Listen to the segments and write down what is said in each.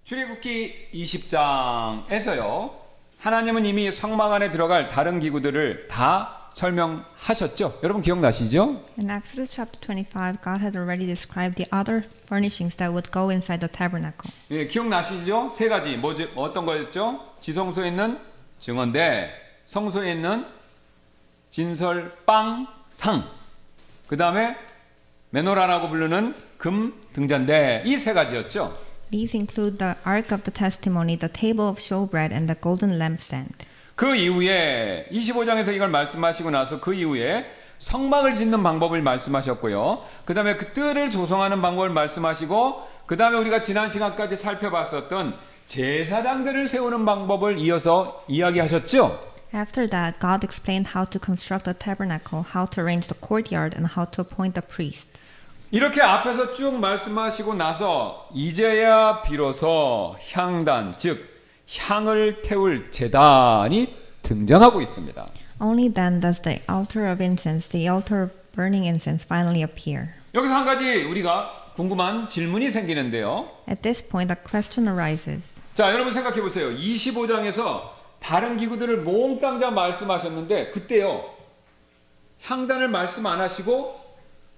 출애굽기 20장에서요. 하나님은 이미 성막 안에 들어갈 다른 기구들을 다 설명하셨죠? 여러분 기억나시죠? In Exodus chapter 25, God had already described the other furnishings that would go inside the tabernacle. 예, 기억나시죠? 세 가지. 어떤 거였죠? 지성소에 있는 증언대, 성소에 있는 진설, 빵, 상. 그 다음에 메노라라고 부르는 금 등잔대. 이 세 가지였죠. These include the Ark of the Testimony, the table of showbread, and the golden lampstand. 그 이후에 25장에서 이걸 말씀하시고 나서 그 이후에 성막을 짓는 방법을 말씀하셨고요. 그 다음에 그 뜰을 조성하는 방법을 말씀하시고 그 다음에 우리가 지난 시간까지 살펴봤었던 제사장들을 세우는 방법을 이어서 이야기하셨죠. After that, God explained how to construct the tabernacle, how to arrange the courtyard, and how to appoint the priests. 이렇게 앞에서 쭉 말씀하시고 나서 이제야 비로소 향단, 즉 향을 태울 제단이 등장하고 있습니다. Only then does the altar of incense, the altar of burning incense, finally appear. 여기서 한 가지 우리가 궁금한 질문이 생기는데요. At this point, a question arises. 자, 여러분 생각해 보세요. 25장에서 다른 기구들을 몽땅 다 말씀하셨는데 그때요. 향단을 말씀 안 하시고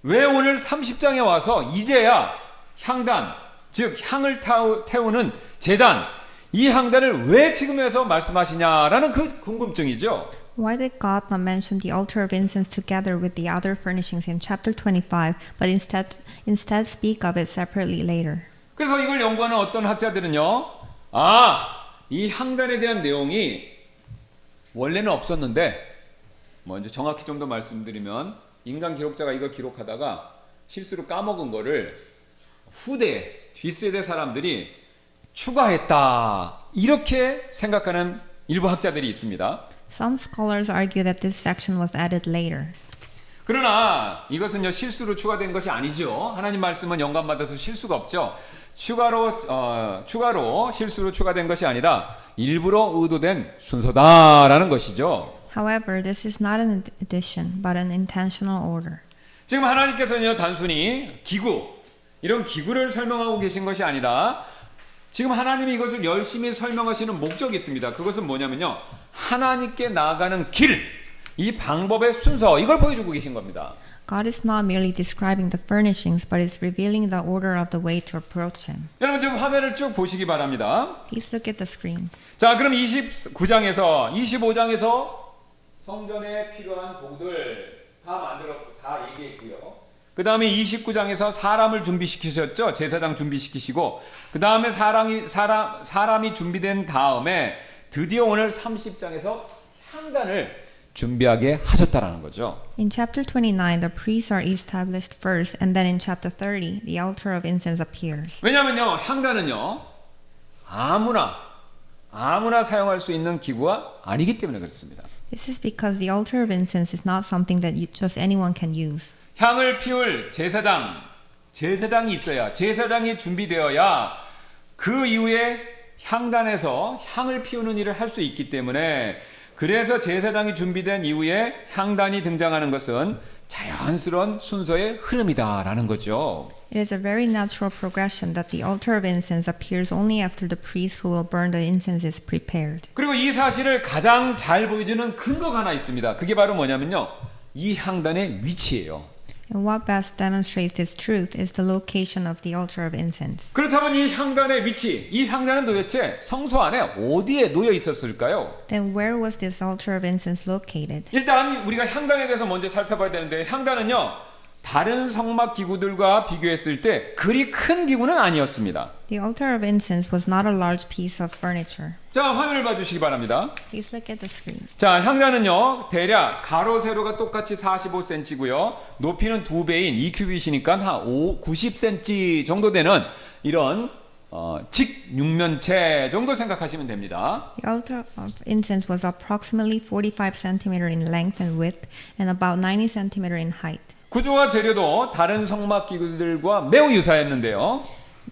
왜 오늘 30장에 와서 이제야 향단, 즉 향을 태우는 제단, 이 향단을 왜 지금에서 말씀하시냐라는 그 궁금증이죠. Why did God not mention the altar of incense together with the other furnishings in chapter 25, but instead speak of it separately later? 그래서 이걸 연구하는 어떤 학자들은요. 이 향단에 대한 내용이 원래는 없었는데 먼저 정확히 좀 더 말씀드리면 인간 기록자가 이걸 기록하다가 실수로 까먹은 거를 후대, 뒷세대 사람들이 추가했다. 이렇게 생각하는 일부 학자들이 있습니다. Some scholars argue that this section was added later. 그러나 이것은요 실수로 추가된 것이 아니죠. 하나님 말씀은 영감받아서 실수가 없죠. 추가로 실수로 추가된 것이 아니라 일부러 의도된 순서다라는 것이죠. However, this is not an addition, but an intentional order. 지금 하나님께서는요 단순히 이런 기구를 설명하고 계신 것이 아니라 지금 하나님이 이것을 열심히 설명하시는 목적이 있습니다. 그것은 뭐냐면요 하나님께 나아가는 길, 이 방법의 순서, 이걸 보여주고 계신 겁니다. God is not merely describing the furnishings, but is revealing the order of the way to approach Him. 여러분 지금 화면을 쭉 보시기 바랍니다. Please look at the screen. 자, 그럼 29장에서 25장에서 성전에 필요한 도구들 다 얘기했고요. 그 다음에 29장에서 사람을 준비시키셨죠. 제사장 준비시키시고 그 다음에 사람이 준비된 다음에 드디어 오늘 30장에서 향단을 준비하게 하셨다라는 거죠. In chapter 29, the priests are established first, and then in chapter 30, the altar of incense appears. 왜냐하면요 향단은요 아무나 사용할 수 있는 기구가 아니기 때문에 그렇습니다. This is because the altar of incense is not something that just anyone can use. 향을 피울 제사장이 있어야, 제사장이 준비되어야 그 이후에 향단에서 향을 피우는 일을 할 수 있기 때문에, 그래서 제사장이 준비된 이후에 향단이 등장하는 것은 자연스러운 순서의 흐름이다라는 거죠. It is a very natural progression that the altar of incense appears only after the priest who will burn the incense is prepared. 그리고 이 사실을 가장 잘 보여주는 근거가 하나 있습니다. 그게 바로 뭐냐면요 이 향단의 위치예요. And what best demonstrates this truth is the location of the altar of incense. 그렇다면 이 향단의 위치, 이 향단은 도대체 성소 안에 어디에 놓여 있었을까요? Then where was this altar of incense located? 일단 우리가 향단에 대해서 먼저 살펴봐야 되는데, 향단은요 다른 성막 기구들과 비교했을 때 그리 큰 기구는 아니었습니다. The altar of incense was not a large piece of furniture. 자, 화면을 봐주시기 바랍니다. Please look at the screen. 자, 향단은요 대략 가로 세로가 똑같이 45cm고요 높이는 2배인 2큐빗이니까 한 90cm 정도 되는 이런 직육면체 정도 생각하시면 됩니다. The altar of incense was approximately 45 centimeter in length and width and about 90 centimeter in height. 구조와 재료도 다른 성막 기구들과 매우 유사했는데요.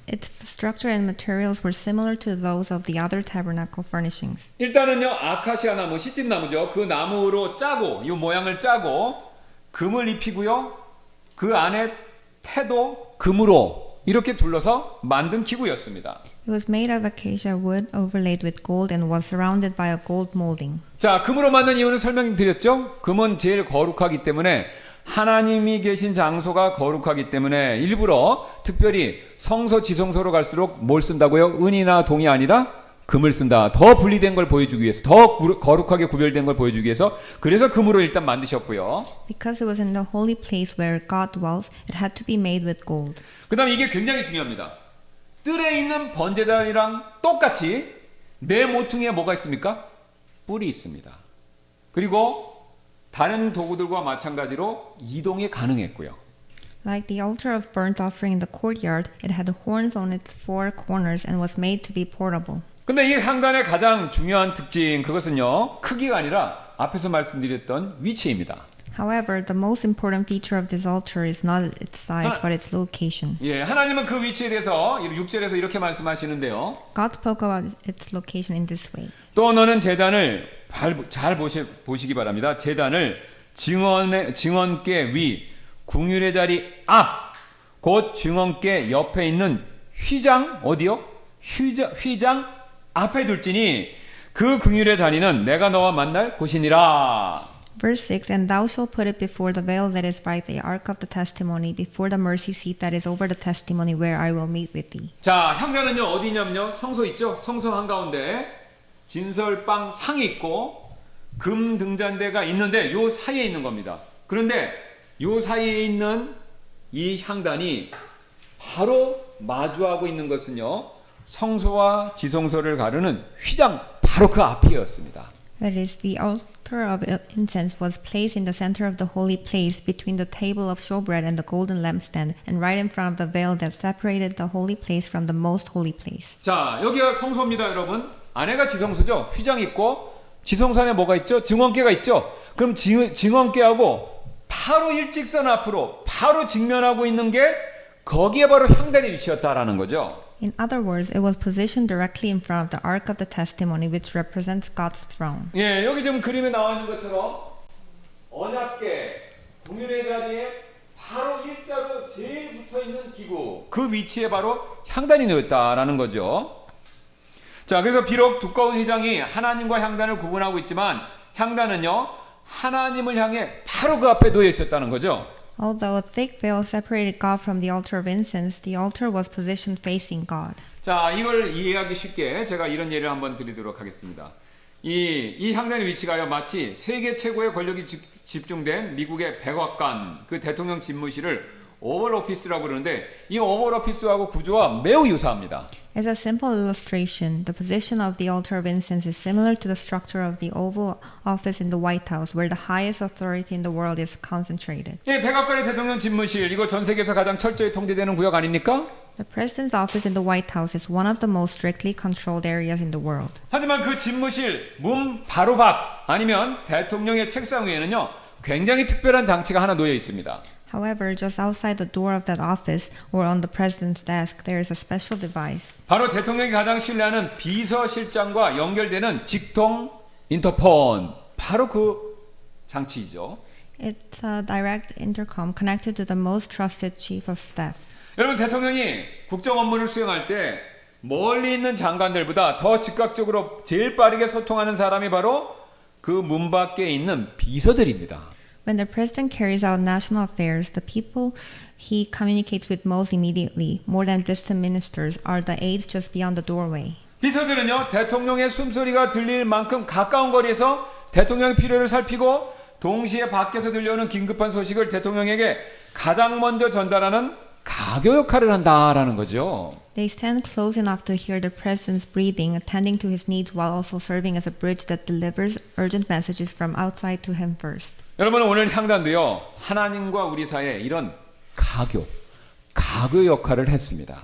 Its structure and materials were similar to those of the other tabernacle furnishings. 일단은요 아카시아 나무, 시집 나무죠. 그 나무로 짜고, 이 모양을 짜고 금을 입히고요. 그 안에 태도 금으로 이렇게 둘러서 만든 기구였습니다. It was made of acacia wood overlaid with gold and was surrounded by a gold molding. 자, 금으로 만든 이유는 설명드렸죠? 금은 제일 거룩하기 때문에 하나님이 계신 장소가 거룩하기 때문에 일부러 특별히 성소 지성소로 갈수록 뭘 쓴다고요? 은이나 동이 아니라 금을 쓴다. 더 분리된 걸 보여주기 위해서, 더 거룩하게 구별된 걸 보여주기 위해서 그래서 금으로 일단 만드셨고요. Because it was in the holy place where God dwells, it had to be made with gold. 그 다음에 이게 굉장히 중요합니다. 뜰에 있는 번제단이랑 똑같이 내 모퉁이에 뭐가 있습니까? 뿔이 있습니다. 그리고 다른 도구들과 마찬가지로 이동이 가능했고요. Like the altar of burnt offering in the courtyard, it had horns on its four corners and was made to be portable. 근데 이 향단의 가장 중요한 특징 그것은요. 크기가 아니라 앞에서 말씀드렸던 위치입니다. However, the most important feature of this altar is not its size, but its location. 예, 하나님은 그 위치에 대해서 6절에서 이렇게 말씀하시는데요. God spoke about its location in this way. 또 너는 제단을 잘 보시기 바랍니다. 제단을 증언계 위 궁율의 자리 앞 곧 증언계 옆에 있는 휘장 어디요? 휘장 앞에 둘지니 그 궁율의 자리는 내가 너와 만날 곳이니라. Verse 6, And thou shalt put it before the veil that is by the ark of the testimony, before the mercy seat that is over the testimony, where I will meet with thee. 자, 향단은요 어디냐면요 성소 있죠? 성소 한가운데 진설방 상이 있고 금 등잔대가 있는데 요 사이에 있는 겁니다. 그런데 요 사이에 있는 이 향단이 바로 마주하고 있는 것은요 성소와 지성소를 가르는 휘장 바로 그 앞이었습니다. That is, the altar of incense was placed in the center of the holy place between the table of showbread and the golden lampstand, and right in front of the veil that separated the holy place from the most holy place. 자, 여기가 성소입니다, 여러분. 안에가 지성소죠. 휘장이 있고 지성소 안에 뭐가 있죠? 증언계가 있죠. 그럼 증언계하고 바로 일직선 앞으로 바로 직면하고 있는 게 거기에 바로 향단의 위치였다라는 거죠. In other words, it was positioned directly in front of the ark of the testimony, which represents God's throne. 예, 여기 지금 그림에 나와 있는 것처럼 언약계 궁율의 자리에 바로 일자로 제일 붙어 있는 기구 그 위치에 바로 향단이 놓였다라는 거죠. 자, 그래서 비록 두꺼운 휘장이 하나님과 향단을 구분하고 있지만 향단은요 하나님을 향해 바로 그 앞에 놓여 있었다는 거죠. Although a thick veil separated God from the altar of incense, the altar was positioned facing God. 자, 이걸 이해하기 쉽게 제가 이런 예를 한번 드리도록 하겠습니다. 이 향단의 위치가요 마치 세계 최고의 권력이 집중된 미국의 백악관 그 대통령 집무실을 오벌 오피스라고 그러는데 이 오벌 오피스하고 구조와 매우 유사합니다. As a simple illustration, the position of the altar of incense is similar to the structure of the Oval Office in the White House, where the highest authority in the world is concentrated. 예, 백악관의 대통령 집무실 이거 전 세계에서 가장 철저히 통제되는 구역 아닙니까? The President's office in the White House is one of the most strictly controlled areas in the world. 하지만 그 집무실 문 바로 밖 아니면 대통령의 책상 위에는요 굉장히 특별한 장치가 하나 놓여 있습니다. However, just outside the door of that office or on the President's desk, there is a special device. 바로 대통령이 가장 신뢰하는 비서실장과 연결되는 직통 인터폰 바로 그 장치이죠. It's a direct intercom connected to the most trusted chief of staff. 여러분 대통령이 국정 업무를 수행할 때 멀리 있는 장관들보다 더 즉각적으로 제일 빠르게 소통하는 사람이 바로 그 문 밖에 있는 비서들입니다. When the president carries out national affairs, the people he communicates with most immediately, more than distant ministers, are the aides just beyond the doorway. 비서들은요 대통령의 숨소리가 들릴 만큼 가까운 거리에서 대통령의 필요를 살피고 동시에 밖에서 들려오는 긴급한 소식을 대통령에게 가장 먼저 전달하는 가교 역할을 한다라는 거죠. They stand close enough to hear the president's breathing, attending to his needs while also serving as a bridge that delivers urgent messages from outside to him first. 여러분 오늘 향단도요 하나님과 우리 사이에 이런 가교 역할을 했습니다.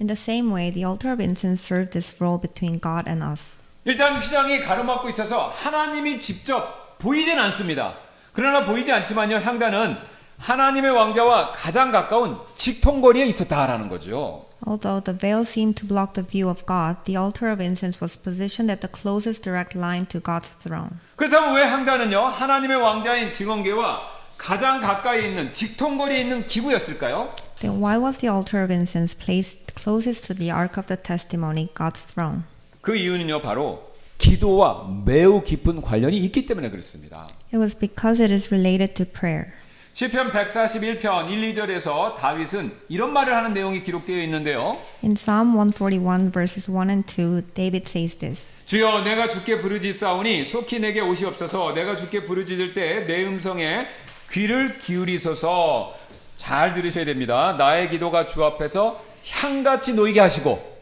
In the same way, the altar of incense served this role between God and us. 일단 휘장이 가로막고 있어서 하나님이 직접 보이진 않습니다. 그러나 보이지 않지만요 향단은 하나님의 왕자와 가장 가까운 직통거리에 있었다라는 거죠. Although the veil seemed to block the view of God, the altar of incense was positioned at the closest direct line to God's throne. 그렇다면 왜 향단은요 하나님의 왕자인 증언계와 가장 가까이 있는 직통거리에 있는 기구였을까요? Then why was the altar of incense placed closest to the ark of the testimony, God's throne? 그 이유는요 바로 기도와 매우 깊은 관련이 있기 때문에 그렇습니다. It was because it is related to prayer. 시편 141편 1, 2절에서 다윗은 이런 말을 하는 내용이 기록되어 있는데요. In Psalm 141 verses 1 and 2, David says this. 주여 내가 주께 부르짖사오니 속히 내게 오시옵소서. 내가 주께 부르짖을 때 내 음성에 귀를 기울이소서. 잘 들으셔야 됩니다. 나의 기도가 주 앞에서 향같이 놓이게 하시고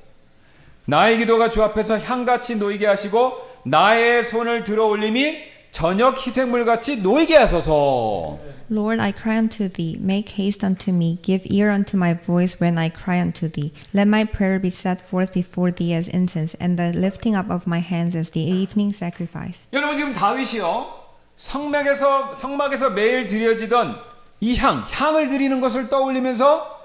나의 기도가 주 앞에서 향같이 놓이게 하시고 나의 손을 들어 올림이 저녁 희생물같이 놓이게 하소서. Lord, I cry unto thee, make haste unto me, give ear unto my voice when I cry unto thee. Let my prayer be set forth before thee as incense, and the lifting up of my hands as the evening sacrifice. 여러분 지금 다윗이요 성막에서 매일 드려지던 이 향을 드리는 것을 떠올리면서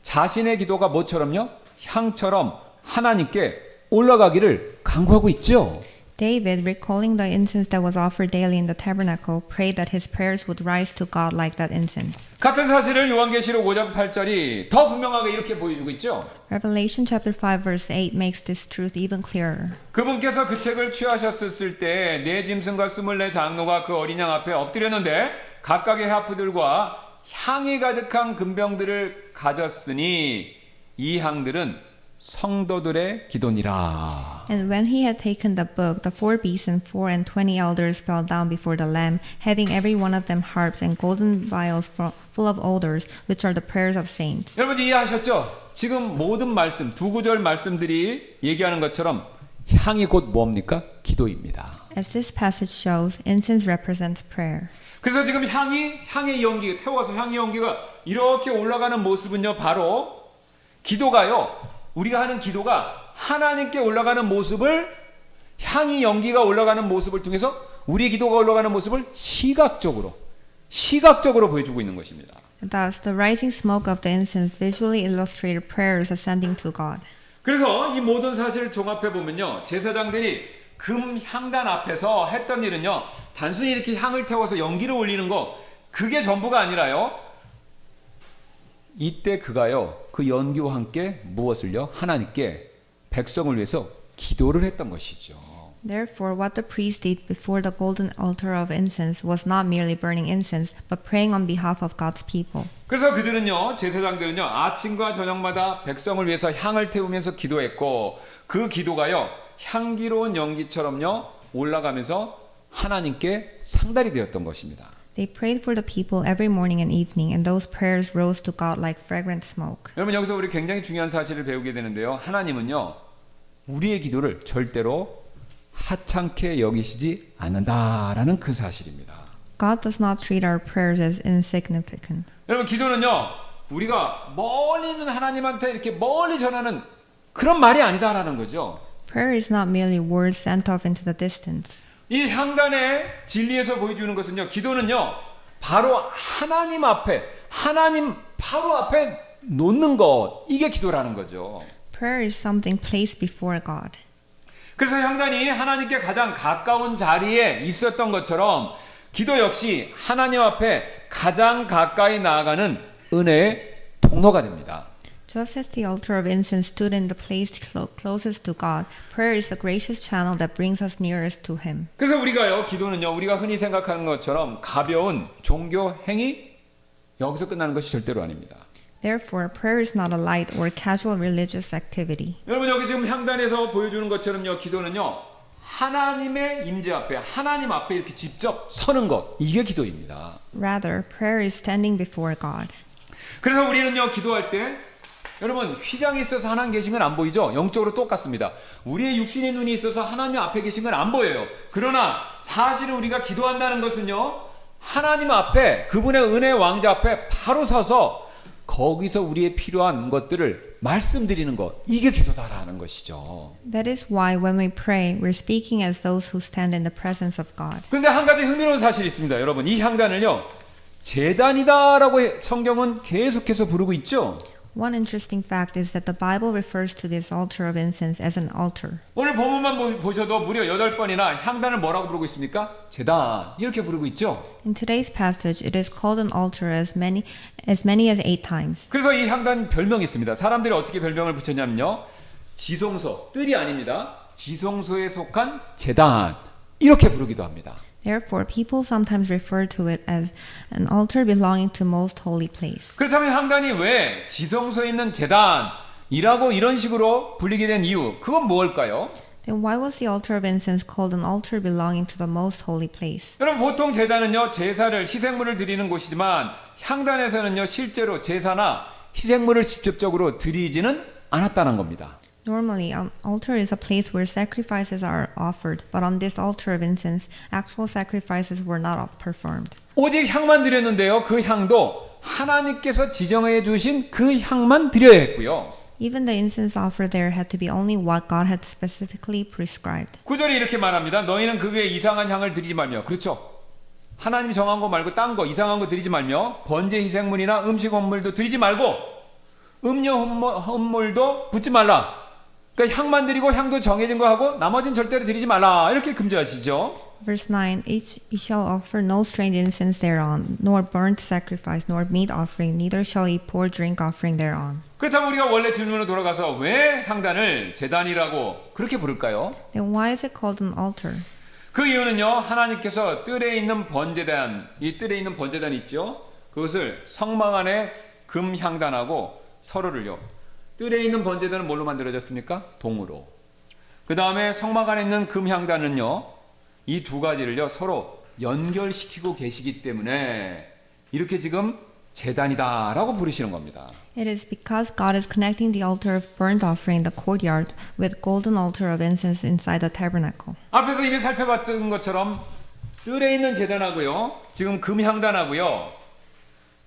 자신의 기도가 뭐처럼요? 향처럼 하나님께 올라가기를 간구하고 있죠. David, recalling the incense that was offered daily in the tabernacle, prayed that his prayers would rise to God like that incense. 같은 사실을 요한계시록 5장 8절이 더 분명하게 이렇게 보여주고 있죠. Revelation chapter 5 verse 8 makes this truth even clearer. 그분께서 그 책을 취하셨을 때 네 짐승과 24 장로가 그 어린 양 앞에 엎드렸는데 각각의 하프들과 향이 가득한 금병들을 가졌으니 이 향들은 성도들의 기도니라. And when he had taken the book, the 4 beasts and 24 elders fell down before the Lamb, having every one of them harps and golden vials full of odors, which are the prayers of saints. 여러분 이해하셨죠? 지금 모든 말씀, 두 구절 말씀들이 얘기하는 것처럼 향이 곧 뭡니까? 기도입니다. As this passage shows, incense represents prayer. 그래서 지금 향의 연기, 태워서 향의 연기가 이렇게 올라가는 모습은요, 바로 기도가요, 우리가 하는 기도가 하나님께 올라가는 모습을, 향이 연기가 올라가는 모습을 통해서 우리의 기도가 올라가는 모습을 시각적으로 보여주고 있는 것입니다. Thus, the rising smoke of the incense visually illustrated prayers ascending to God. 그래서 이 모든 사실을 종합해 보면요, 제사장들이 금 향단 앞에서 했던 일은요, 단순히 이렇게 향을 태워서 연기를 올리는 거, 그게 전부가 아니라요, 이때 그가요 그 연기와 함께 무엇을요? 하나님께 백성을 위해서 기도를 했던 것이죠. Therefore, what the priest did before the golden altar of incense was not merely burning incense, but praying on behalf of God's people. 그래서 그들은요, 제사장들은요, 아침과 저녁마다 백성을 위해서 향을 태우면서 기도했고, 그 기도가요 향기로운 연기처럼요 올라가면서 하나님께 상달이 되었던 것입니다. They prayed for the people every morning and evening, and those prayers rose to God like fragrant smoke. 여러분 여기서 우리 굉장히 중요한 사실을 배우게 되는데요, 하나님은요 우리의 기도를 절대로 하찮게 여기시지 않는다라는 그 사실입니다. God does not treat our prayers as insignificant. 여러분 기도는요 우리가 멀리 있는 하나님한테 이렇게 멀리 전하는 그런 말이 아니다라는 거죠. Prayer is not merely words sent off into the distance. 이 향단의 진리에서 보여주는 것은요, 기도는요 바로 하나님 바로 앞에 놓는 것, 이게 기도라는 거죠. Prayer is something placed before God. 그래서 향단이 하나님께 가장 가까운 자리에 있었던 것처럼 기도 역시 하나님 앞에 가장 가까이 나아가는 은혜의 통로가 됩니다. Just as the altar of incense stood in the place closest to God, prayer is the gracious channel that brings us nearest to Him. 그래서 기도는요, 우리가 흔히 생각하는 것처럼 가벼운 종교 행위, 여기서 끝나는 것이 절대로 아닙니다. Therefore, prayer is not a light or casual religious activity. 여러분 여기 지금 향단에서 보여주는 것처럼요, 기도는요, 하나님의 임재 앞에, 하나님 앞에 이렇게 직접 서는 것, 이게 기도입니다. Rather, prayer is standing before God. 그래서 우리는요, 기도할 때 여러분 휘장이 있어서 하나님 계신 건 안 보이죠? 영적으로 똑같습니다. 우리의 육신의 눈이 있어서 하나님 앞에 계신 건 안 보여요. 그러나 사실은 우리가 기도한다는 것은요, 하나님 앞에, 그분의 은혜 왕자 앞에 바로 서서 거기서 우리의 필요한 것들을 말씀드리는 것, 이게 기도다라는 것이죠. That is why when we pray, we're speaking as those who stand in the presence of God. 그런데 한 가지 흥미로운 사실이 있습니다. 여러분 이 향단을요, 제단이다라고 성경은 계속해서 부르고 있죠. One interesting fact is that the Bible refers to this altar of incense as an altar. 오늘 본문만 보셔도 무려 8번이나 향단을 뭐라고 부르고 있습니까? 제단 이렇게 부르고 있죠. In today's passage, it is called an altar as many as 8 times. 그래서 이 향단 별명이 있습니다. 사람들이 어떻게 별명을 붙였냐면요. 지성소, 뜰이 아닙니다. 지성소에 속한 제단 이렇게 부르기도 합니다. Therefore, people sometimes refer to it as an altar belonging to most holy place. 그렇다면 향단이 왜 지성소에 있는 제단이라고 이런 식으로 불리게 된 이유 그건 뭘까요? Then why was the altar of incense called an altar belonging to the most holy place? 여러분 보통 제단은요 제사를 희생물을 드리는 곳이지만 향단에서는요 실제로 제사나 희생물을 직접적으로 드리지는 않았다는 겁니다. Normally, an altar is a place where sacrifices are offered, but on this altar of incense, actual sacrifices were not performed. 오직 향만 드렸는데요. 그 향도 하나님께서 지정해 주신 그 향만 드려야 했고요. Even the incense offered there had to be only what God had specifically prescribed. 9절이 이렇게 말합니다. 너희는 그 외에 이상한 향을 드리지 말며 그렇죠. 하나님이 정한 거 말고 딴 거 이상한 거 드리지 말며 번제 희생물이나 음식 헌물도 드리지 말고 음료 헌물도 붓지 말라. 그러니까 향만 드리고 향도 정해진 거 하고 나머지는 절대로 드리지 말라 이렇게 금지하시죠. Verse 9, each shall offer no strange incense thereon, nor burnt sacrifice, nor meat offering, neither shall he pour drink offering thereon. 그렇다면 우리가 원래 질문으로 돌아가서 왜 향단을 제단이라고 그렇게 부를까요? Then why is it called an altar? 그 이유는요 하나님께서 뜰에 있는 번제단 이 뜰에 있는 번제단 있죠 그것을 성막 안에 금향단하고 서로를요 뜰에 있는 번제단은 뭘로 만들어졌습니까? 동으로. 그 다음에 성막 안에 있는 금향단은요 이 두 가지를요 서로 연결시키고 계시기 때문에 이렇게 지금 제단이다라고 부르시는 겁니다. It is because God is connecting the altar of burnt offering in the courtyard with golden altar of incense inside the tabernacle. 앞에서 이미 살펴봤던 것처럼 뜰에 있는 제단하고요 지금 금향단하고요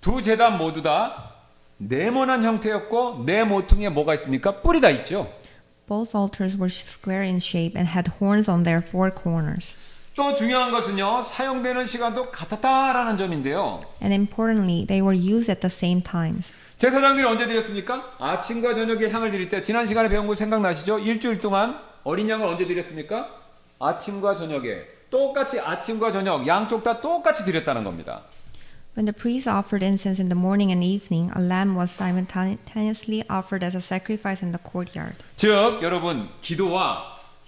두 제단 모두 다 네모난 형태였고 네 모퉁이에 뭐가 있습니까? 뿔이 다 있죠. Both altars were square in shape and had horns on their four corners. 또 중요한 것은요 사용되는 시간도 같았다라는 점인데요. And importantly, they were used at the same times. 제사장들이 언제 드렸습니까? 아침과 저녁에 향을 드릴 때 지난 시간에 배운 거 생각나시죠? 일주일 동안 어린 양을 언제 드렸습니까? 아침과 저녁에 똑같이 아침과 저녁 양쪽 다 똑같이 드렸다는 겁니다. When the priest offered incense in the morning and evening, a lamb was simultaneously offered as a sacrifice in the courtyard. 즉 여러분 기도와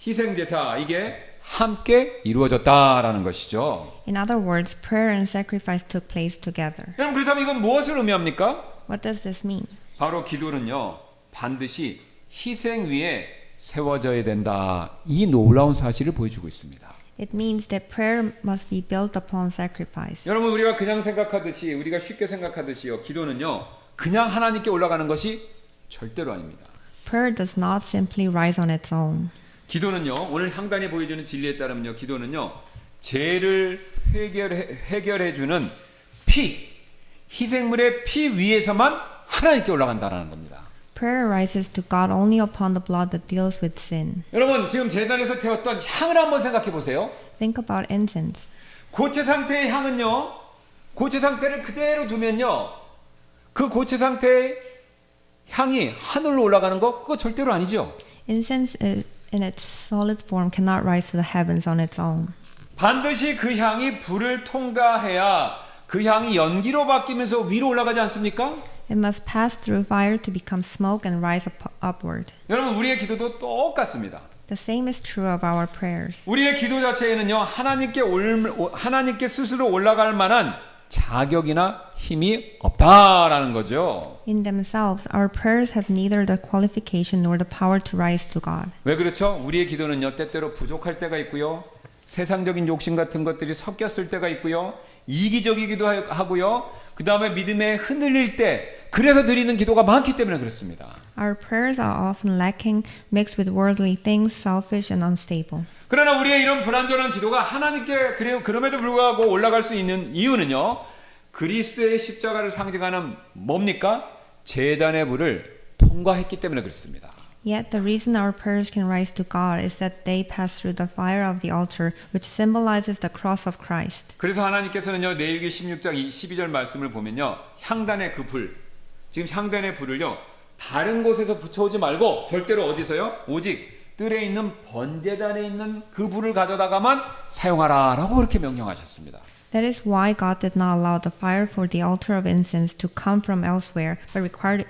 희생제사 이게 함께 이루어졌다라는 것이죠. In other words, prayer and sacrifice took place together. 여러분 그렇다면 이건 무엇을 의미합니까? What does this mean? 바로 기도는요 반드시 희생 위에 세워져야 된다 이 놀라운 사실을 보여주고 있습니다. It means that prayer must be built upon sacrifice. 여러분 우리가 그냥 생각하듯이 우리가 쉽게 생각하듯이요 기도는요 그냥 하나님께 올라가는 것이 절대로 아닙니다. Prayer does not simply rise on its own. 기도는요 오늘 향단이 보여주는 진리에 따르면요 기도는요 죄를 해결해 주는 피 희생물의 피 위에서만 하나님께 올라간다라는 겁니다. Prayer rises to God only upon the blood that deals with sin. 여러분 지금 제단에서 태웠던 향을 한번 생각해 보세요. Think about incense. 고체 상태의 향은요 고체 상태를 그대로 두면요 그 고체 상태의 향이 하늘로 올라가는 거 그거 절대로 아니죠. Incense in its solid form cannot rise to the heavens on its own. 반드시 그 향이 불을 통과해야 그 향이 연기로 바뀌면서 위로 올라가지 않습니까? It must pass through fire to become smoke and rise upward. 여러분 우리의 기도도 똑같습니다. The same is true of our prayers. 우리의 기도 자체에는요 하나님께 스스로 올라갈 만한 자격이나 힘이 없다라는 거죠. In themselves, our prayers have neither the qualification nor the power to rise to God. 왜 그렇죠? 우리의 기도는요 때때로 부족할 때가 있고요 세상적인 욕심 같은 것들이 섞였을 때가 있고요 이기적이기도 하고요 그 다음에 믿음에 흔들릴 때 그래서 드리는 기도가 많기 때문에 그렇습니다. Our prayers are often lacking, mixed with worldly things, selfish and unstable. 그러나 우리의 이런 불완전한 기도가 하나님께 그럼에도 불구하고 올라갈 수 있는 이유는요 그리스도의 십자가를 상징하는 뭡니까? 제단의 불을 통과했기 때문에 그렇습니다. Yet the reason our prayers can rise to God is that they pass through the fire of the altar, which symbolizes the cross of Christ. 그래서 하나님께서는요 레위기 16장 12절 말씀을 보면요 향단의 그 불 지금 향단의 불을요 다른 곳에서 붙여오지 말고 절대로 어디서요? 오직 뜰에 있는 번제단에 있는 그 불을 가져다가만 사용하라라고 그렇게 명령하셨습니다. That is why God did not allow the fire for the altar of incense to come from elsewhere, but required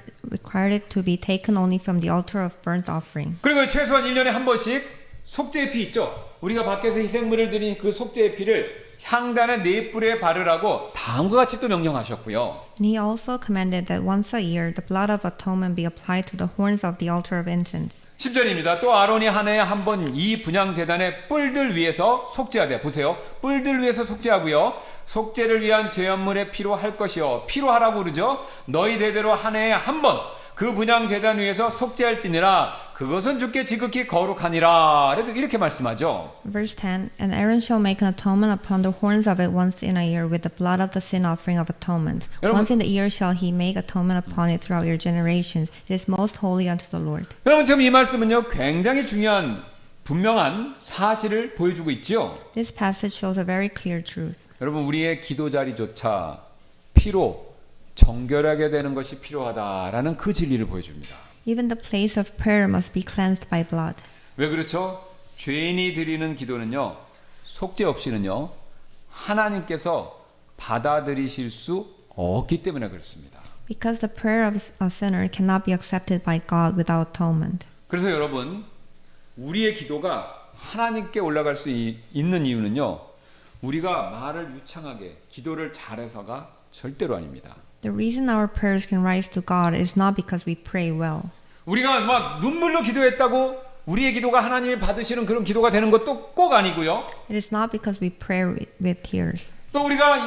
it to be taken only from the altar of burnt offering. 그리고 최소한 1년에 한 번씩 속죄의 피 있죠. 우리가 밖에서 희생물을 드린 그 속죄의 피를 향단의 네 뿔에 바르라고 다음과 같이 또 명령하셨고요. And he also commanded that once a year the blood of atonement be applied to the horns of the altar of incense. 10절입니다. 또 아론이 한 해에 한 번 이 분향 제단의 뿔들 위에서 속죄하되 보세요. 뿔들 위에서 속죄하고요. 속죄를 위한 제연물의 피로 할 것이요. 피로 하라고 그러죠. 너희 대대로 한 해에 한 번 그 분향 제단 위에서 속죄할지니라 그것은 주께 지극히 거룩하니라. 이렇게 말씀하죠. Verse 10, And Aaron shall make an atonement upon the horns of it once in a year with the blood of the sin offering of atonement. 여러분, Once in the year shall he make atonement upon it throughout your generations. It is most holy unto the Lord. 여러분 지금 이 말씀은요. 굉장히 중요한 분명한 사실을 보여주고 있죠. This passage shows a very clear truth. 여러분 우리의 기도 자리조차 피로 정결하게 되는 것이 필요하다라는 그 진리를 보여줍니다. Even the place of prayer must be cleansed by blood. 왜 그렇죠? 죄인이 드리는 기도는요. 속죄 없이는요. 하나님께서 받아들이실 수 없기 때문에 그렇습니다. Because the prayer of a sinner cannot be accepted by God without atonement. 그래서 여러분 우리의 기도가 하나님께 올라갈 수 있는 이유는요. 우리가 말을 유창하게 기도를 잘해서가 절대로 아닙니다. The reason our prayers can rise to God is not because we pray well. 우리가 막 눈물로 기도했다고 우리의 기도가 하나님이 받으시는 그런 기도가 되는 것도 꼭 아니고요. It is not because we pray with tears. 또 우리가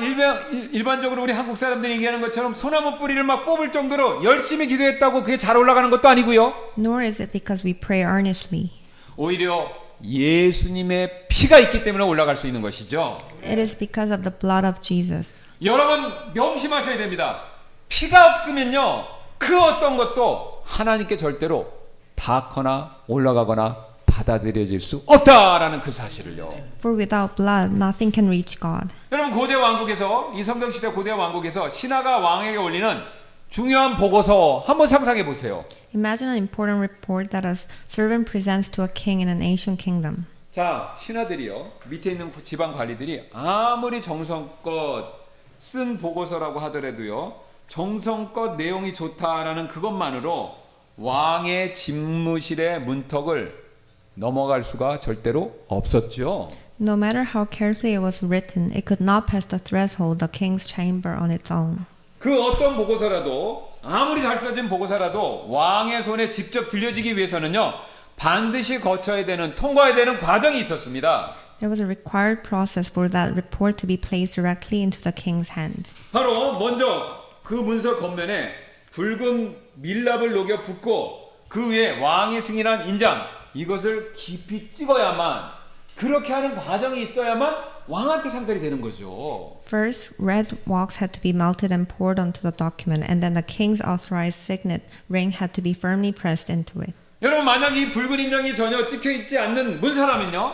일반적으로 우리 한국 사람들이 얘기하는 것처럼 소나무 뿌리를 막 뽑을 정도로 열심히 기도했다고 그게 잘 올라가는 것도 아니고요. Nor is it because we pray earnestly. 오히려 예수님의 피가 있기 때문에 올라갈 수 있는 것이죠. It is because of the blood of Jesus. 여러분 명심하셔야 됩니다. 피가 없으면요 그 어떤 것도 하나님께 절대로 닿거나 올라가거나 받아들여질 수 없다라는 그 사실을요. For without blood, nothing can reach God. 여러분 고대 왕국에서 이 성경시대 고대 왕국에서 신하가 왕에게 올리는 중요한 보고서 한번 상상해 보세요. Imagine an important report that a servant presents to a king in an ancient kingdom. 자, 신하들이요. 밑에 있는 지방 관리들이 아무리 정성껏 쓴 보고서라고 하더라도요. 정성껏 내용이 좋다라는 그것만으로 왕의 집무실의 문턱을 넘어갈 수가 절대로 없었죠. No matter how carefully it was written, it could not pass the threshold, the king's chamber on its own. 그 어떤 보고서라도 아무리 잘 써진 보고서라도 왕의 손에 직접 들려지기 위해서는요. 반드시 거쳐야 되는 통과해야 되는 과정이 있었습니다. There was a required process for that report to be placed directly into the king's hands. 바로 먼저 그 문서 겉면에 붉은 밀랍을 녹여 붓고 그 위에 왕이 승인한 인장 이것을 깊이 찍어야만 그렇게 하는 과정이 있어야만 왕한테 상달이 되는 거죠. First, red wax had to be melted and poured onto the document, and then the king's authorized signet ring had to be firmly pressed into it. 여러분 만약 이 붉은 인장이 전혀 찍혀 있지 않는 문서라면요.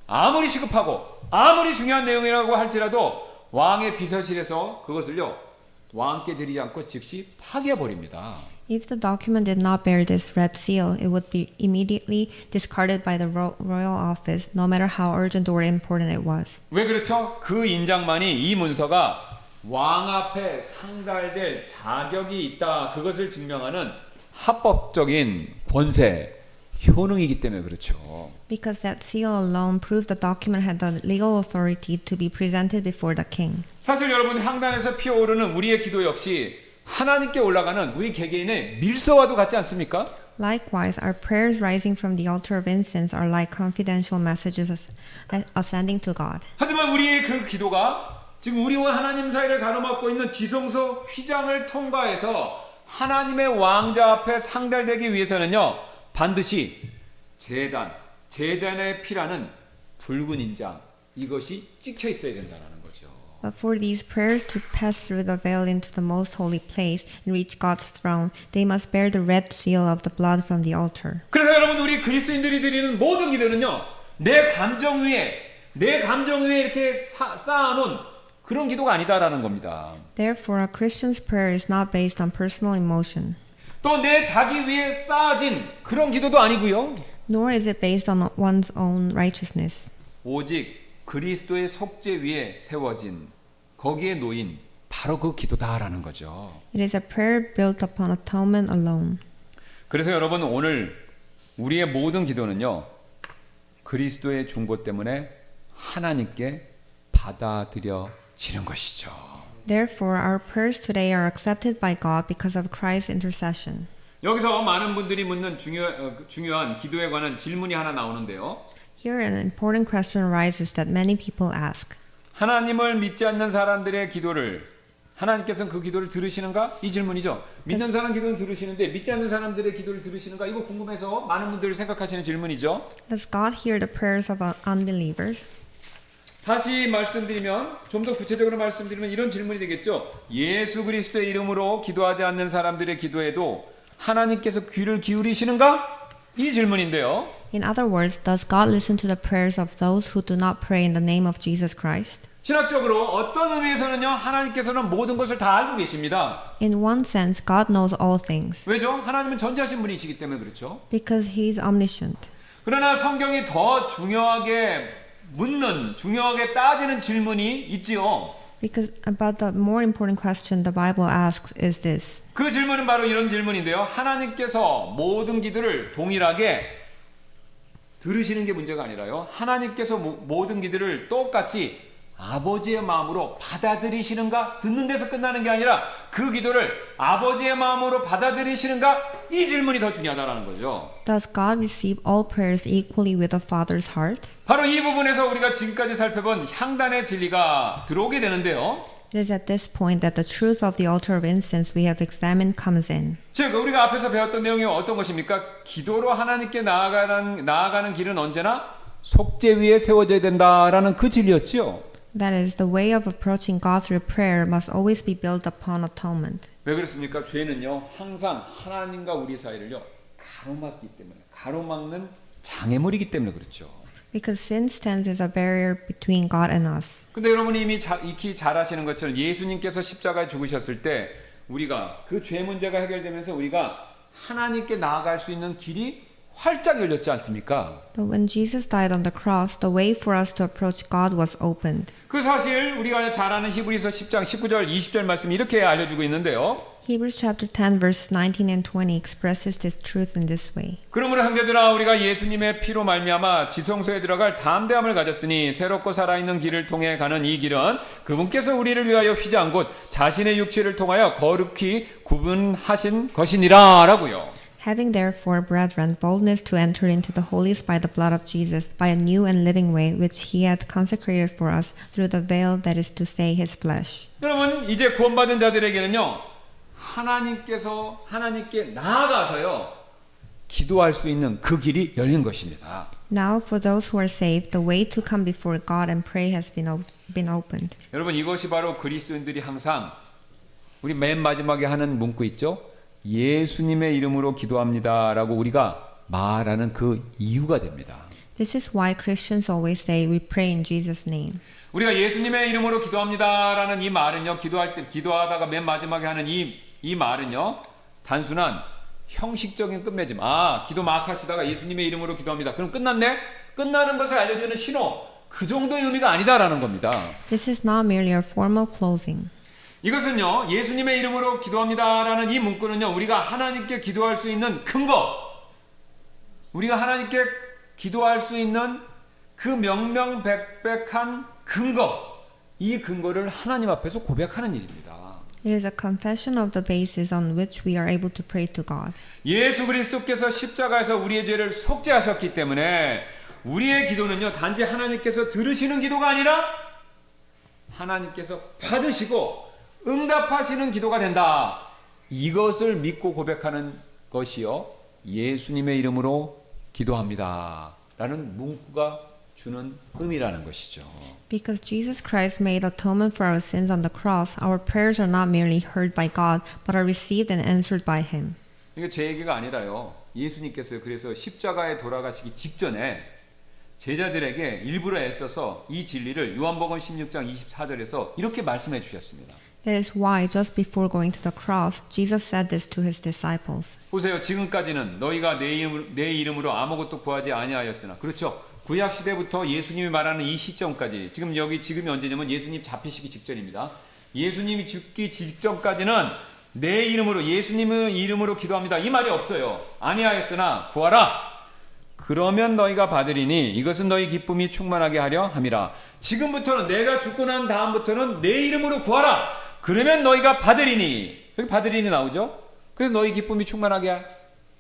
아무리 시급하고 아무리 중요한 내용이라고 할지라도 왕의 비서실에서 그것을요. 왕께 드리지 않고 즉시 파괴해 버립니다. If the document did not bear this red seal, it would be immediately discarded by the royal office, no matter how urgent or important it was. 왜 그렇죠? 그 인장만이 이 문서가 왕 앞에 상달될 자격이 있다. 그것을 증명하는 합법적인 권세, 효능이기 때문에 그렇죠. Because that seal alone proved the document had the legal authority to be presented before the king. 사실 여러분 향단에서 피어오르는 우리의 기도 역시 하나님께 올라가는 우리 개개인의 밀서와도 같지 않습니까? Likewise, our prayers rising from the altar of incense are like confidential messages ascending to God. 하지만 우리의 그 기도가 지금 우리와 하나님 사이를 가로막고 있는 지성소 휘장을 통과해서 하나님의 왕자 앞에 상달되기 위해서는요. 반드시 제단의 피라는 붉은 인장 이것이 찍혀 있어야 된다는 거죠. But for these prayers to pass through the veil into the most holy place and reach God's throne, they must bear the red seal of the blood from the altar. 그래서 여러분 우리 그리스도인들이 드리는 모든 기도는요. 내 감정 위에 이렇게 쌓아놓은 그런 기도가 아니다라는 겁니다. Therefore, a Christian's prayer is not based on personal emotion. 또 내 자기 위에 쌓아진 그런 기도도 아니고요. Nor is it based on one's own righteousness. 오직 그리스도의 속죄 위에 세워진 거기에 놓인 바로 그 기도다라는 거죠. It is a prayer built upon atonement alone. 그래서 여러분 오늘 우리의 모든 기도는요. 그리스도의 중보 때문에 하나님께 받아들여지는 것이죠. Therefore, our prayers today are accepted by God because of Christ's intercession. 여기서 많은 분들이 묻는 중요한 기도에 관한 질문이 하나 나오는데요. Here, an important question arises that many people ask. 하나님을 믿지 않는 사람들의 기도를 하나님께서는 그 기도를 들으시는가? 이 질문이죠. 믿는 사람 기도는 들으시는데 믿지 않는 사람들의 기도를 들으시는가? 이거 궁금해서 많은 분들이 생각하시는 질문이죠. Does God hear the prayers of unbelievers? 다시 말씀드리면 좀 더 구체적으로 말씀드리면 이런 질문이 되겠죠. 예수 그리스도의 이름으로 기도하지 않는 사람들의 기도에도 하나님께서 귀를 기울이시는가? 이 질문인데요. In other words, does God listen to the prayers of those who do not pray in the name of Jesus Christ? 신학적으로 어떤 의미에서는요. 하나님께서는 모든 것을 다 알고 계십니다. In one sense, God knows all things 왜죠? 하나님은 전지하신 분이시기 때문에 그렇죠. because He is omniscient. 그러나 성경이 더 중요하게 따지는 질문이 있지요. Because about the more important question the Bible asks is this. 그 질문은 바로 이런 질문인데요. 하나님께서 모든 기도를 동일하게 들으시는 게 문제가 아니라요. 하나님께서 모든 기도를 똑같이 아버지의 마음으로 받아들이시는가? 듣는 데서 끝나는 게 아니라 그 기도를 아버지의 마음으로 받아들이시는가? 이 질문이 더 중요하다는 거죠. Does God receive all prayers equally with the Father's heart? 바로 이 부분에서 우리가 지금까지 살펴본 향단의 진리가 들어오게 되는데요. It is at this point that the truth of the altar of incense we have examined comes in. 즉 우리가 앞에서 배웠던 내용이 어떤 것입니까? 기도로 하나님께 나아가는 길은 언제나 속죄 위에 세워져야 된다라는 그 진리였지요. That is, the way of approaching God through prayer must always be built upon atonement. 왜 그렇습니까? 죄는요 항상 하나님과 우리 사이를요 가로막기 때문에 가로막는 장애물이기 때문에 그렇죠. Because sin stands as a barrier between God and us. 근데 여러분이 이미 익히 잘 아시는 것처럼 예수님께서 십자가에 죽으셨을 때 우리가 그 죄 문제가 해결되면서 우리가 하나님께 나아갈 수 있는 길이 활짝 열렸지 않습니까? But when Jesus died on the cross, the way for us to approach God was opened. 그 사실 우리가 잘 아는 히브리서 10장 19절 20절 말씀이 이렇게 알려주고 있는데요. Hebrews chapter 10 verse 19 and 20 expresses this truth in this way. 그러므로 형제들아 우리가 예수님의 피로 말미암아 지성소에 들어갈 담대함을 가졌으니 새롭고 살아있는 길을 통해 가는 이 길은 그분께서 우리를 위하여 휘장 곧 자신의 육체를 통하여 거룩히 구분하신 것이니라 라고요. Having therefore, brethren, boldness to enter into the holies by the blood of Jesus, by a new and living way, which he hath consecrated for us through the veil that is to say his flesh. 여러분 이제 구원받은 자들에게는요 하나님께 나아가서요 기도할 수 있는 그 길이 열린 것입니다. Now, for those who are saved, the way to come before God and pray has been opened. 여러분 이것이 바로 그리스도인들이 항상 우리 맨 마지막에 하는 문구 있죠? 예수님의 이름으로 기도합니다라고 우리가 말하는 그 이유가 됩니다. This is why Christians always say, we pray in Jesus' name. 우리가 예수님의 이름으로 기도합니다라는 이 말은요, 기도하다가 맨 마지막에 하는 이 말은요, 단순한 형식적인 끝맺음. 기도 막 하시다가 예수님의 이름으로 기도합니다. 그럼 끝났네? 끝나는 것을 알려주는 신호. 그 정도의 의미가 아니다라는 겁니다. This is not merely a formal closing. 이것은요, 예수님의 이름으로 기도합니다라는 이 문구는요, 우리가 하나님께 기도할 수 있는 근거, 우리가 하나님께 기도할 수 있는 그 명명백백한 근거, 이 근거를 하나님 앞에서 고백하는 일입니다. It is a confession of the basis on which we are able to pray to God. 예수 그리스도께서 십자가에서 우리의 죄를 속죄하셨기 때문에 우리의 기도는요, 단지 하나님께서 들으시는 기도가 아니라 하나님께서 받으시고 응답하시는 기도가 된다. 이것을 믿고 고백하는 것이요, 예수님의 이름으로 기도합니다 라는 문구가 주는 의미라는 것이죠. Because Jesus Christ made atonement for our sins on the cross, our prayers are not merely heard by God, but are received and answered by Him. 이게 제 얘기가 아니라요, 예수님께서요, 그래서 십자가에 돌아가시기 직전에 제자들에게 일부러 애써서 이 진리를 요한복음 16장 24절에서 이렇게 말씀해 주셨습니다. That is why, just before going to the cross, Jesus said this to his disciples. 보세요. 지금까지는 너희가 내 이름으로 아무것도 구하지 아니하였으나. 그렇죠. 구약 시대부터 예수님이 말하는 이 시점까지 지금이 언제냐면 예수님 잡히시기 직전입니다. 예수님이 죽기 직전까지는 내 이름으로 예수님의 이름으로 기도합니다. 이 말이 없어요. 아니하였으나 구하라. 그러면 너희가 받으리니 이것은 너희 기쁨이 충만하게 하려 함이라. 지금부터는 내가 죽고 난 다음부터는 내 이름으로 구하라. 그러면 너희가 받으리니. 여기 받으리니 나오죠. 그래서 너희 기쁨이 충만하게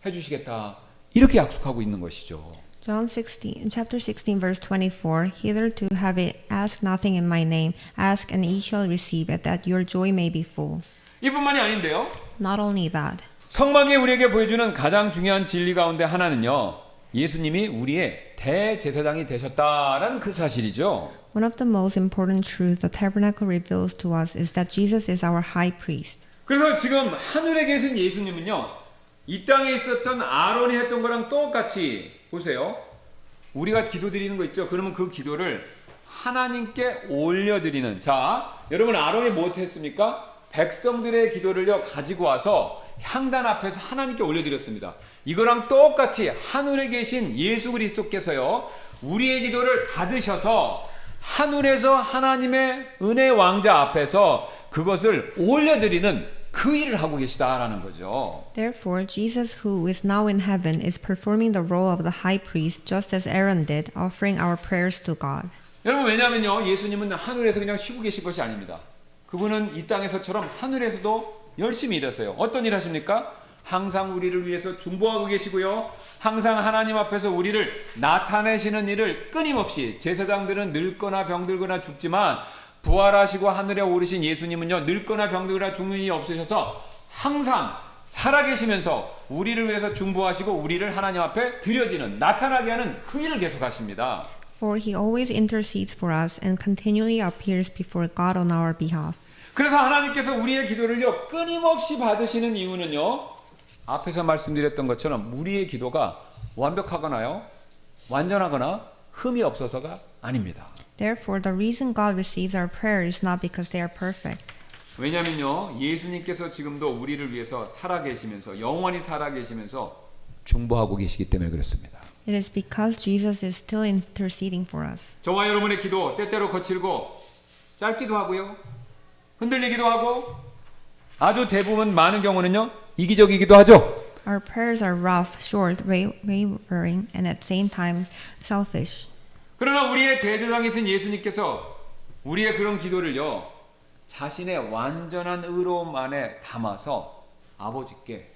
해주시겠다. 이렇게 약속하고 있는 것이죠. Chapter 16, verse 24. Hitherto have it asked nothing in my name. Ask and ye shall receive it, that your joy may be full. 이뿐만이 아닌데요. Not only that. 성막이 우리에게 보여주는 가장 중요한 진리 가운데 하나는요. 예수님이 우리의 대제사장이 되셨다라는 그 사실이죠. One of the most important truths the tabernacle reveals to us is that Jesus is our high priest. 그래서 지금 하늘에 계신 예수님은요. 이 땅에 있었던 아론이 했던 거랑 똑같이 보세요. 우리가 기도드리는 거 있죠. 그러면 그 기도를 하나님께 올려드리는. 자, 여러분 아론이 뭐 했습니까? 백성들의 기도를요 가지고 와서 향단 앞에서 하나님께 올려드렸습니다. 이거랑 똑같이 하늘에 계신 예수 그리스도께서요 우리의 기도를 받으셔서 하늘에서 하나님의 은혜 왕자 앞에서 그것을 올려드리는 그 일을 하고 계시다라는 거죠. Therefore, Jesus, who is now in heaven, is performing the role of the high priest, just as Aaron did, offering our prayers to God. 여러분 왜냐하면요 예수님은 하늘에서 그냥 쉬고 계신 것이 아닙니다. 그분은 이 땅에서처럼 하늘에서도 열심히 일하세요. 어떤 일 하십니까? 항상 우리를 위해서 중보하고 계시고요. 항상 하나님 앞에서 우리를 나타내시는 일을 끊임없이 제사장들은 늙거나 병들거나 죽지만 부활하시고 하늘에 오르신 예수님은요 늙거나 병들거나 죽는 일이 없으셔서 항상 살아계시면서 우리를 위해서 중보하시고 우리를 하나님 앞에 드려지는 나타나게 하는 그 일을 계속하십니다. For he always intercedes for us and continually appears before God on our behalf. 그래서 하나님께서 우리의 기도를요 끊임없이 받으시는 이유는요 앞에서 말씀드렸던 것처럼 우리의 기도가 완벽하거나요 완전하거나 흠이 없어서가 아닙니다. Therefore, the reason God receives our prayer is not because they are perfect. 왜냐면요 예수님께서 지금도 우리를 위해서 살아계시면서 영원히 살아계시면서 중보하고 계시기 때문에 그렇습니다. It is because Jesus is still interceding for us. 저와 여러분의 기도 때때로 거칠고 짧기도 하고요 흔들리기도 하고 아주 대부분 많은 경우는요 이기적이기도 하죠. Our prayers are rough, short, wavering, and at the same time selfish. 그러나 우리의 대제사장이신 예수님께서 우리의 그런 기도를요 자신의 완전한 의로움 안에 담아서 아버지께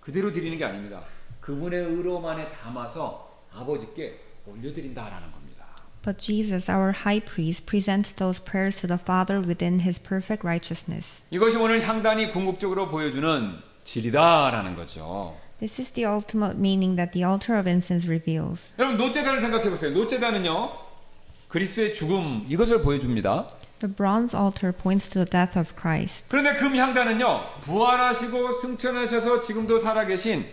그대로 드리는 게 아닙니다. 그분의 의로움 안에 담아서 아버지께 올려드린다라는 겁니다. But Jesus, our high priest, presents those prayers to the Father within his perfect righteousness. 이것이 오늘 향단이 궁극적으로 보여주는 진리다라는 거죠. This is the ultimate meaning that the altar of incense reveals. 여러분 노제단을 생각해 보세요. 노제단은요 그리스도의 죽음 이것을 보여줍니다. The bronze altar points to the death of Christ. 그런데 금향단은요 부활하시고 승천하셔서 지금도 살아계신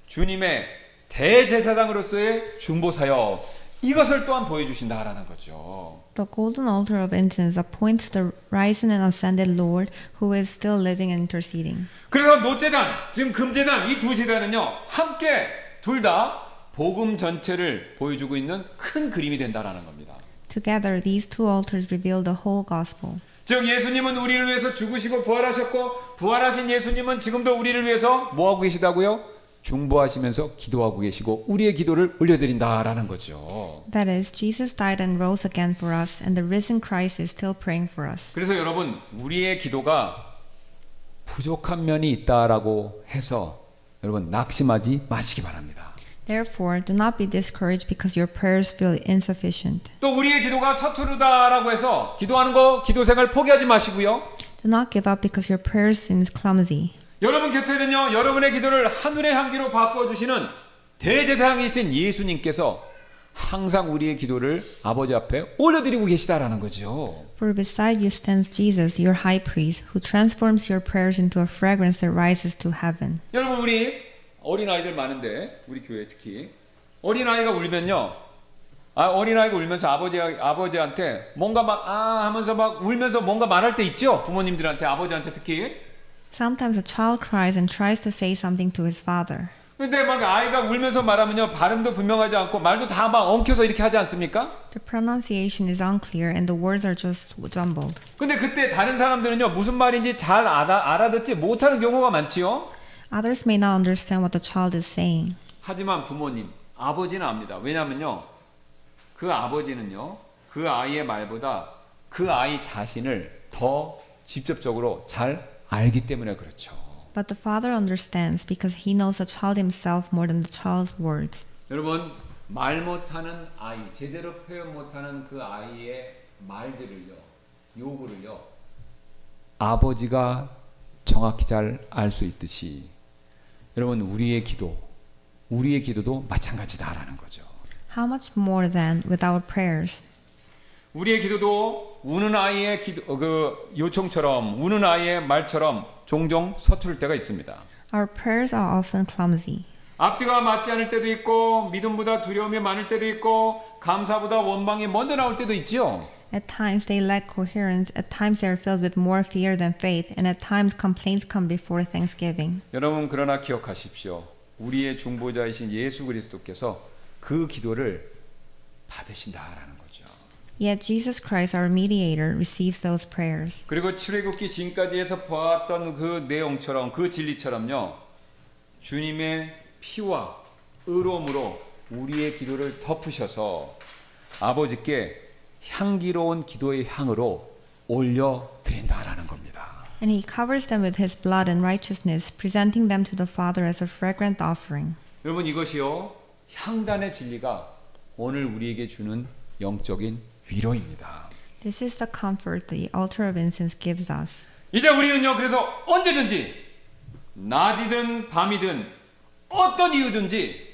주님의 대제사장으로서의 중보사역 이것을 또한 보여주신다라는 거죠. The golden altar of incense points to the risen and ascended Lord who is still living and interceding. 그래서 노제단, 지금 금제단 이 두 제단은요 함께 둘 다 복음 전체를 보여주고 있는 큰 그림이 된다라는 겁니다. Together, these two altars reveal the whole gospel. 즉 예수님은 우리를 위해서 죽으시고 부활하셨고 부활하신 예수님은 지금도 우리를 위해서 뭐 하고 계시다고요? 중보하시면서 기도하고 계시고 우리의 기도를 올려드린다라는 거죠. That is, Jesus died and rose again for us, and the risen Christ is still praying for us. 그래서 여러분 우리의 기도가 부족한 면이 있다라고 해서 여러분 낙심하지 마시기 바랍니다. Therefore, do not be discouraged because your prayers feel insufficient. 또 우리의 기도가 서투르다라고 해서 기도하는 거 기도 생활 포기하지 마시고요. Do not give up because your prayer seems clumsy. 여러분 곁에는요 여러분의 기도를 하늘의 향기로 바꿔주시는 대제사장이신 예수님께서 항상 우리의 기도를 아버지 앞에 올려드리고 계시다라는 거죠. For beside you stands Jesus, your high priest, who transforms your prayers into a fragrance that rises to heaven. 여러분 우리 어린아이들 많은데 우리 교회 특히 어린아이가 울면요 어린아이가 울면서 아버지한테 뭔가 막 하면서 막 울면서 뭔가 말할 때 있죠. 부모님들한테, 아버지한테 특히. Sometimes a child cries and tries to say something to his father. 근데 막 아이가 울면서 말하면요, 발음도 분명하지 않고 말도 다 막 엉켜서 이렇게 하지 않습니까? The pronunciation is unclear and the words are just jumbled. 근데 그때 다른 사람들은요, 무슨 말인지 잘 알아듣지 못하는 경우가 많지요. Others may not understand what the child is saying. 하지만 부모님, 아버지는 압니다. 왜냐면요, 그 아버지는요, 그 아이의 말보다 그 아이 자신을 더 직접적으로 잘 알기 때문에 그렇죠. But the father understands because he knows the child himself more than the child's words. 여러분, 말 못하는 아이, 제대로 표현 못하는 그 아이의 말들을요, 요구를요, 아버지가 정확히 잘 알 수 있듯이 여러분, 우리의 기도도 마찬가지다라는 거죠. How much more than with our prayers? 우리의 기도도 우는 아이의 요청처럼, 우는 아이의 말처럼 종종 서투를 때가 있습니다. Our prayers are often clumsy. 앞뒤가 맞지 않을 때도 있고, 믿음보다 두려움이 많을 때도 있고, 감사보다 원망이 먼저 나올 때도 있지요. At times they lack coherence, at times they are filled with more fear than faith, and at times complaints come before thanksgiving. 여러분, 그러나 기억하십시오. 우리의 중보자이신 예수 그리스도께서 그 기도를 받으신다라는 거죠. Yet Jesus Christ, our mediator, receives those prayers. 그리고 출애굽기 지금까지에서 보았던 그 내용처럼, 그 진리처럼요, 주님의 피와 의로움으로 우리의 기도를 덮으셔서 아버지께 향기로운 기도의 향으로 올려드린다라는 겁니다. And he covers them with his blood and righteousness, presenting them to the Father as a fragrant offering. 여러분, 이것이요, 향단의 진리가 오늘 우리에게 주는 영적인 위로입니다. This is the comfort the altar of incense gives us. 이제 우리는요, 그래서 언제든지 낮이든 밤이든 어떤 이유든지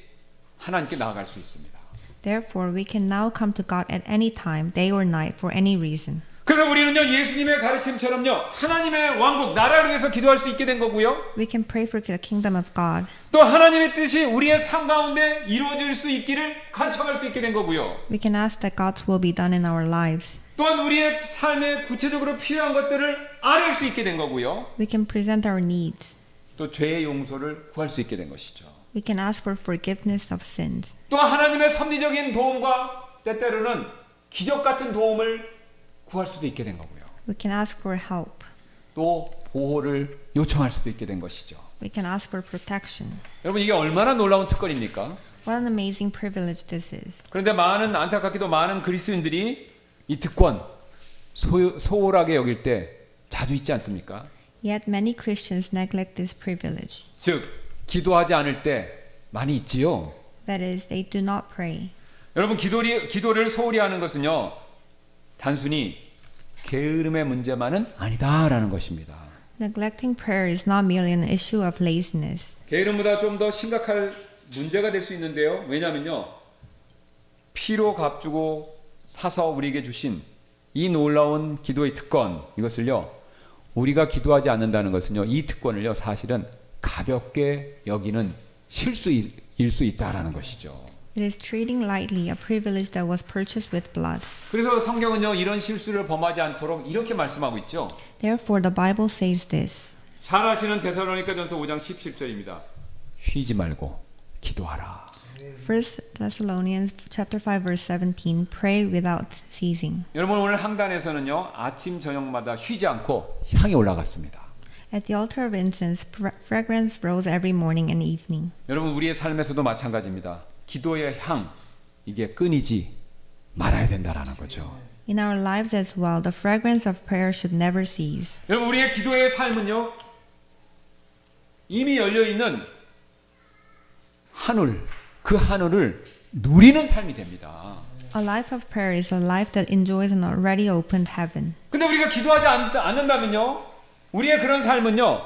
하나님께 나아갈 수 있습니다. Therefore, we can now come to God at any time, day or night, for any reason. 그래서 우리는요, 예수님의 가르침처럼요, 하나님의 왕국 나라를 위해서 기도할 수 있게 된 거고요. We can pray for the kingdom of God. 또 하나님의 뜻이 우리의 삶 가운데 이루어질 수 있기를 간청할 수 있게 된 거고요. We can ask that God's will be done in our lives. 또한 우리의 삶에 구체적으로 필요한 것들을 아뢰을 수 있게 된 거고요. We can present our needs. 또 죄의 용서를 구할 수 있게 된 것이죠. We can ask for forgiveness of sins. 또 하나님의 섭리적인 도움과 때때로는 기적 같은 도움을 구할 수도 있게 된 거고요. We can ask for help. 또 보호를 요청할 수도 있게 된 것이죠. We can ask for protection. 여러분, 이게 얼마나 놀라운 특권입니까? What an amazing privilege this is. 그런데 안타깝게도 많은 그리스도인들이 이 특권 소홀하게 여길 때 자주 있지 않습니까? Yet many Christians neglect this privilege. 즉, 기도하지 않을 때 많이 있지요. That is, they do not pray. 여러분, 기도를 소홀히 하는 것은요, 단순히 게으름의 문제만은 아니다라는 것입니다. Neglecting prayer is not merely an issue of laziness. 게으름보다 좀 더 심각할 문제가 될 수 있는데요. 왜냐하면요, 피로 값주고 사서 우리에게 주신 이 놀라운 기도의 특권, 이것을요, 우리가 기도하지 않는다는 것은요, 이 특권을요, 사실은 가볍게 여기는 실수일 수 있다라는 것이죠. It is treating lightly a privilege that was purchased with blood. 그래서 성경은요, 이런 실수를 범하지 않도록 이렇게 말씀하고 있죠. Therefore, the Bible says this. 잘 아시는 데살로니가전서 5장 17절입니다. 쉬지 말고 기도하라. 1 Thessalonians chapter 5 verse 17, pray without ceasing. 여러분, 오늘 항단에서는요, 아침 저녁마다 쉬지 않고 향이 올라갔습니다. At the altar of incense, fragrance rose every morning and evening. 여러분, 우리의 삶에서도 마찬가지입니다. 기도의 향, 이게 끊이지 말아야 된다라는 거죠. In our lives as well, the fragrance of prayer should never cease. 여러분, 우리의 기도의 삶은요, 이미 열려있는 하늘, 그 하늘을 누리는 삶이 됩니다. A life of prayer is a life that enjoys an already opened heaven. 근데 우리가 기도하지 않는다면요, 우리의 그런 삶은요,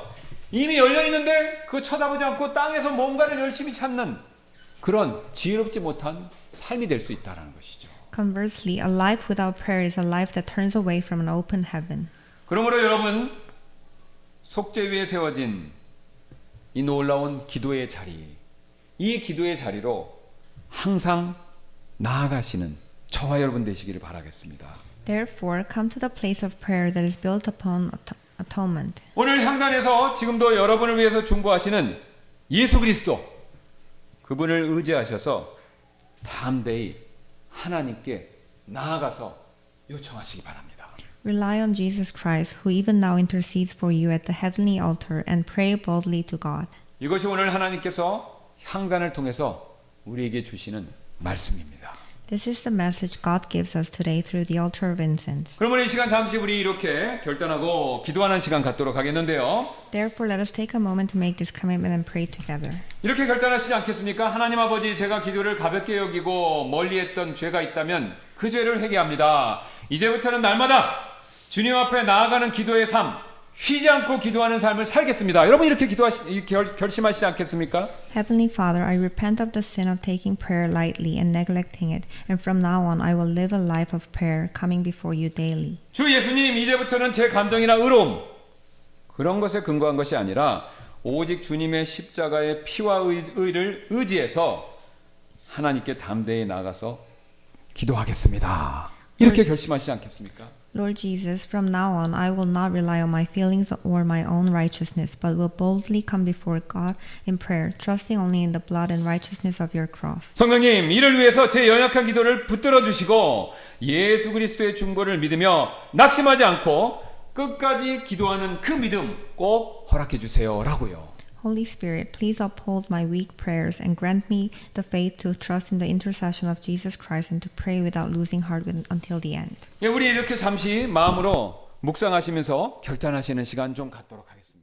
이미 열려있는데 그 쳐다보지 않고 땅에서 뭔가를 열심히 찾는 그런 지혜롭지 못한 삶이 될 수 있다는 것이죠. Conversely, a life without prayer is a life that turns away from an open heaven. 그러므로 여러분, 속죄 위에 세워진 이 놀라운 기도의 자리, 이 기도의 자리로 항상 나아가시는 저와 여러분 되시기를 바라겠습니다. Therefore, come to the place of prayer that is built upon atonement. 오늘 향단에서 지금도 여러분을 위해서 중보하시는 예수 그리스도 그분을 의지하셔서 담대히 하나님께 나아가서 요청하시기 바랍니다. Rely on Jesus Christ, who even now intercedes for you at the heavenly altar, and pray boldly to God. 이것이 오늘 하나님께서 향단을 통해서 우리에게 주시는 말씀입니다. This is the message God gives us today through the altar of incense. 그러면 이 시간 잠시 우리 이렇게 결단하고 기도하는 시간 갖도록 하겠는데요. Therefore, let us take a moment to make this commitment and pray together. 이렇게 결단하시지 않겠습니까? 하나님 아버지, 제가 기도를 가볍게 여기고 멀리했던 죄가 있다면 그 죄를 회개합니다. 이제부터는 날마다 주님 앞에 나아가는 기도의 삶, 쉬지 않고 기도하는 삶을 살겠습니다. 여러분 이렇게 결심하시지 않겠습니까? Heavenly Father, I repent of the sin of taking prayer lightly and neglecting it, and from now on I will live a life of prayer, coming before you daily. 주 예수님, 이제부터는 제 감정이나 의로움 그런 것에 근거한 것이 아니라 오직 주님의 십자가의 피와 의를 의지해서 하나님께 담대히 나아가서 기도하겠습니다. 이렇게 결심하시지 않겠습니까? Lord Jesus, from now on I will not rely on my feelings or my own righteousness, but will boldly come before God in prayer, trusting only in the blood and righteousness of your cross. 성령님, 이를 위해서 제 연약한 기도를 붙들어 주시고 예수 그리스도의 중보를 믿으며 낙심하지 않고 끝까지 기도하는 그 믿음 꼭 허락해 주세요라고요. Holy Spirit, please uphold my weak prayers and grant me the faith to trust in the intercession of Jesus Christ and to pray without losing heart until the end. 예, 우리 이렇게 잠시 마음으로 묵상하시면서 결단하시는 시간 좀 갖도록 하겠습니다.